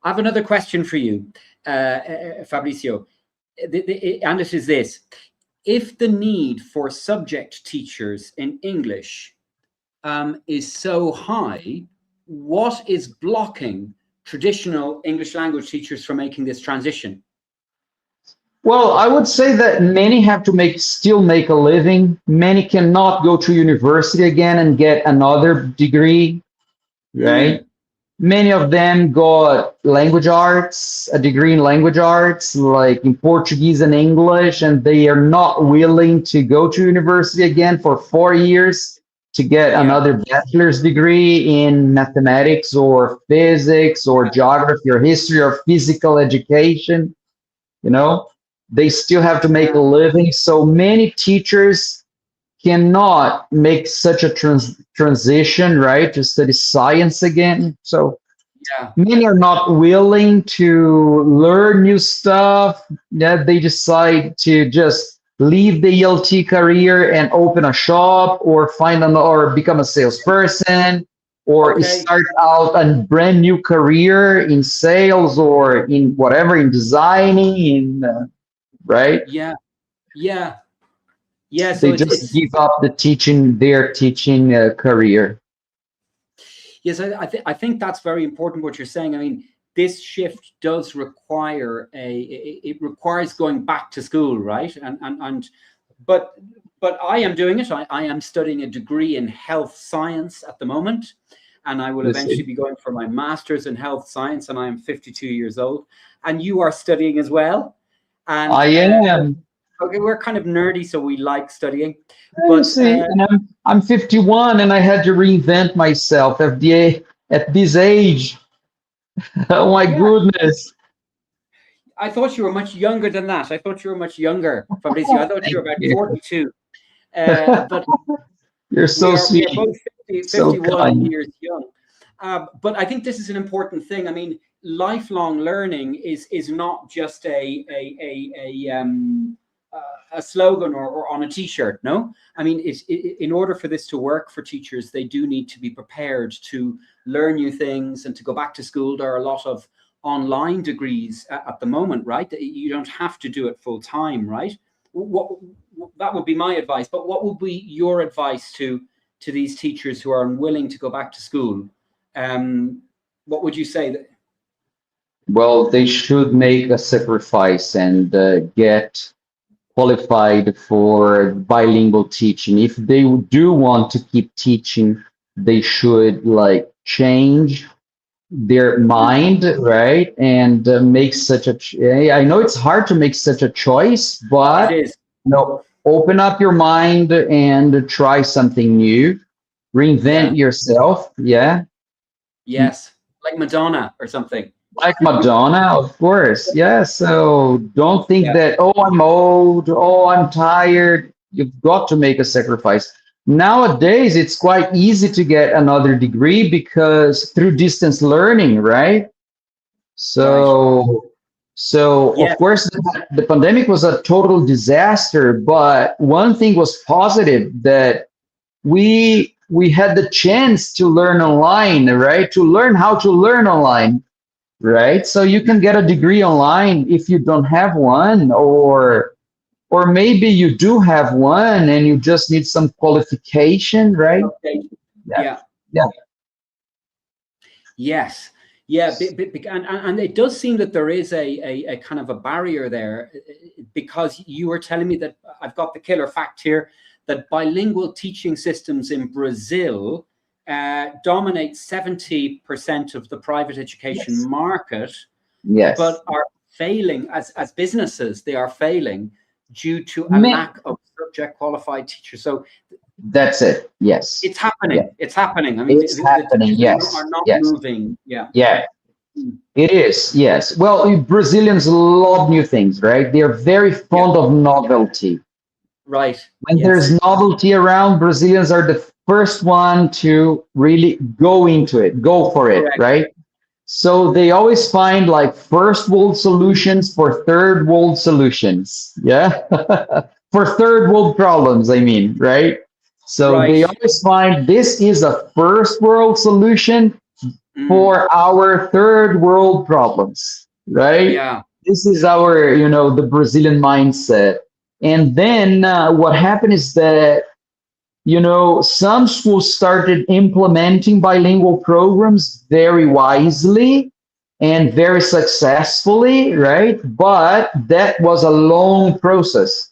I have another question for you, Fabricio, and it is this. If the need for subject teachers in English is so high, what is blocking traditional English language teachers from making this transition? Well, I would say that many have to still make a living. Many cannot go to university again and get another degree, right? Mm, Many of them got language arts, a degree in language arts, like in Portuguese and English, and they are not willing to go to university again for 4 years to get yeah, another bachelor's degree in mathematics or physics or geography or history or physical education. You know, they still have to make yeah, a living. So many teachers cannot make such a transition, right, to study science again. So yeah, many are not willing to learn new stuff. Yeah, they decide to just leave the ELT career and open a shop or or become a salesperson or okay, start out a brand new career in sales or in whatever, in designing, right? yeah, yeah, yeah. So They just it's give up their teaching career. yes, I think that's very important what you're saying. I mean, this shift does require it requires going back to school, right? And but I am doing it. I am studying a degree in health science at the moment, and I will You see, eventually be going for my master's in health science, and I am 52 years old. And you are studying as well. And I am. okay, we're kind of nerdy, so we like studying. You But see, and I'm 51, and I had to reinvent myself at this age. Oh my yeah, goodness! I thought you were much younger than that. I thought you were much younger, Fabrizio. I thought you Thank were about you. 42. But You're so we are sweet, both 50, so 51 kind. years young. But I think this is an important thing. I mean, lifelong learning is not just a slogan or on a t-shirt. No, I mean, in order for this to work for teachers, they do need to be prepared to learn new things and to go back to school. There are a lot of online degrees at the moment, right? You don't have to do it full time, right? What that would be my advice. But what would be your advice to these teachers who are unwilling to go back to school? What would you say that? Well, they should make a sacrifice and get qualified for bilingual teaching. If they do want to keep teaching, they should like change their mind, right? And make such a. I know it's hard to make such a choice, It but is. open up your mind and try something new. Yeah. Reinvent yourself. Yeah, Yes. Like Madonna or something. like Madonna, of course. Yeah. So don't think Yeah. that, oh, I'm old, oh, I'm tired. You've got to make a sacrifice. Nowadays, it's quite easy to get another degree because through distance learning, right? Right. So Yeah. of course, the pandemic was a total disaster, but one thing was positive that we had the chance to learn online, right? To learn how to learn online, right? So you can get a degree online if you don't have one, or maybe you do have one and you just need some qualification, right? Okay. Yeah, Yeah. yeah, Yes. Yeah. And it does seem that there is a kind of a barrier there because you were telling me that I've got the killer fact here that bilingual teaching systems in Brazil dominate 70% of the private education yes, market, yes. but are failing as businesses. They are failing due to a Ma- lack of subject qualified teachers. So That's it. Yes, it's yeah, happening. It's happening. I mean, it's the happening. teachers Yes, are not yes, moving. Yeah. yeah. Mm. It is, yes. Well, Brazilians love new things, right? They're very Yeah. fond of novelty. Right. When there's Yes. novelty around, Brazilians are the first one to really go into it, go for it, Correct. right? So they always find like first world solutions for third world solutions. Yeah. For third world problems, I mean, right? So they Right. always find this is a first world solution. for our third world problems, right? Yeah. This is our, the Brazilian mindset. And then what happened is that, some schools started implementing bilingual programs very wisely and very successfully, right? But that was a long process.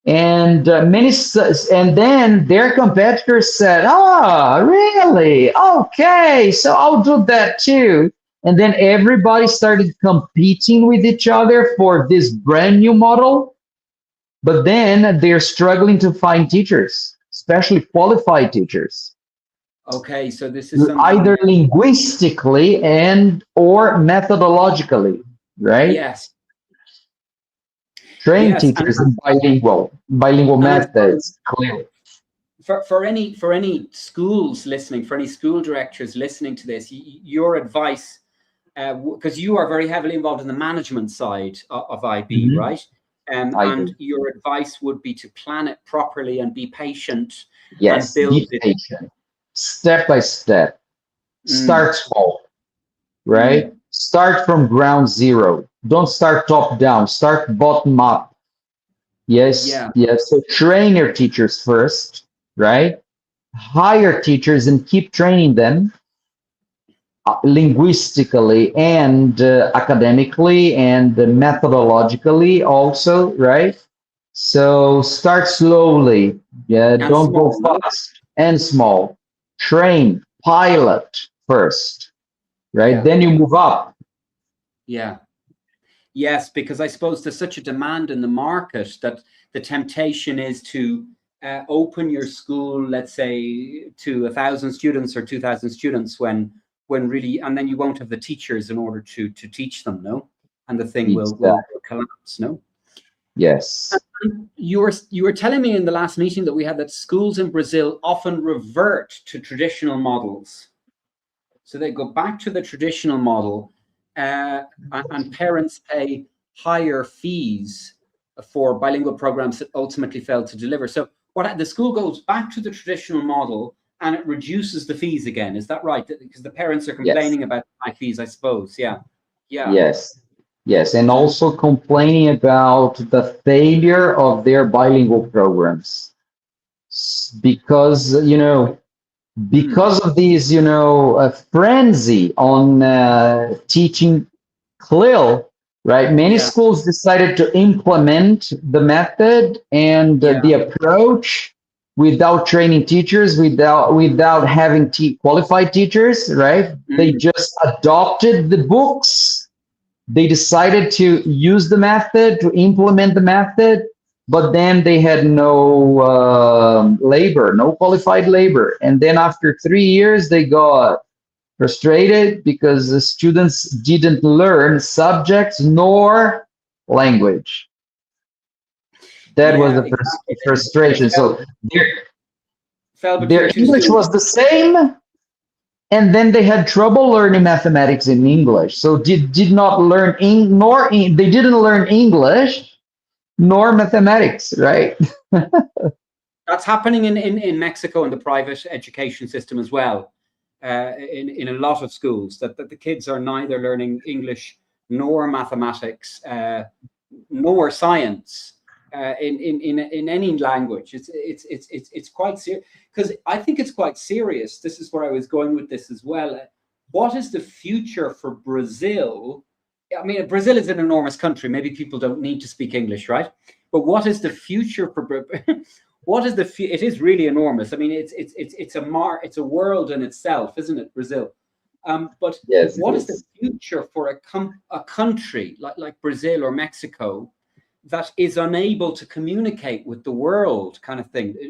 And and then their competitors said, "Ah, really? Okay, so I'll do that too." And then everybody started competing with each other for this brand new model. But then they're struggling to find teachers, especially qualified teachers, Okay, so this is something. either linguistically and or methodologically, right? Yes, Train yes, and teachers in bilingual I suppose methods, clearly. for any schools listening, for any school directors listening to this, your advice, because you are very heavily involved in the management side of IB, Mhm. right? I And do. your advice would be to plan it properly and be patient and Yes, build be it. patient, step by step. Mm, Start small, mm, right? Start from ground zero. Don't start top down, start bottom up. Yes, yeah, yes. So train your teachers first, right? Hire teachers and keep training them linguistically and academically and methodologically also, right? So start slowly. Yeah, and don't go small, no? fast and small. Train, pilot first, right? Yeah, Then you move up. yeah. Yes, because I suppose there's such a demand in the market that the temptation is to open your school, let's say, to 1,000 students or 2,000 students, when really, and then you won't have the teachers in order to teach them, no, and the thing will Exactly. collapse, no. Yes. You were telling me in the last meeting that we had that schools in Brazil often revert to traditional models. So they go back to the traditional model, and parents pay higher fees for bilingual programs that ultimately fail to deliver. So what the school goes back to the traditional model and it reduces the fees again. Is that right? Because the parents are Yes. complaining about high fees, I suppose. Yeah, yeah. Yes. Yes. And also complaining about the failure of their bilingual programs. Because, Mm, because of these, frenzy on teaching CLIL, right? Many yeah, schools decided to implement the method and yeah. the approach without training teachers, without having qualified teachers, right? They Mm, just adopted the books. They decided to use the method, to implement the method, but then they had no labor, no qualified labor. And then after 3 years, they got frustrated because the students didn't learn subjects nor language. That was yeah, the exactly. They frustration. fell So their, fell between their two English stools. was the same, and then they had trouble learning mathematics in English. So did not learn they didn't learn English nor mathematics, right? That's happening in Mexico in the private education system as well. In a lot of schools, that the kids are neither learning English nor mathematics nor science in any language. It's quite serious, because I think it's quite serious. This is where I was going with this as well. What is the future for Brazil? I mean, Brazil is an enormous country. Maybe people don't need to speak English, right? But what is the future for what is it is really enormous. I mean, it's a world in itself, isn't it, Brazil? But Yes, it what is the is. future for a country like Brazil or Mexico that is unable to communicate with the world, kind of thing?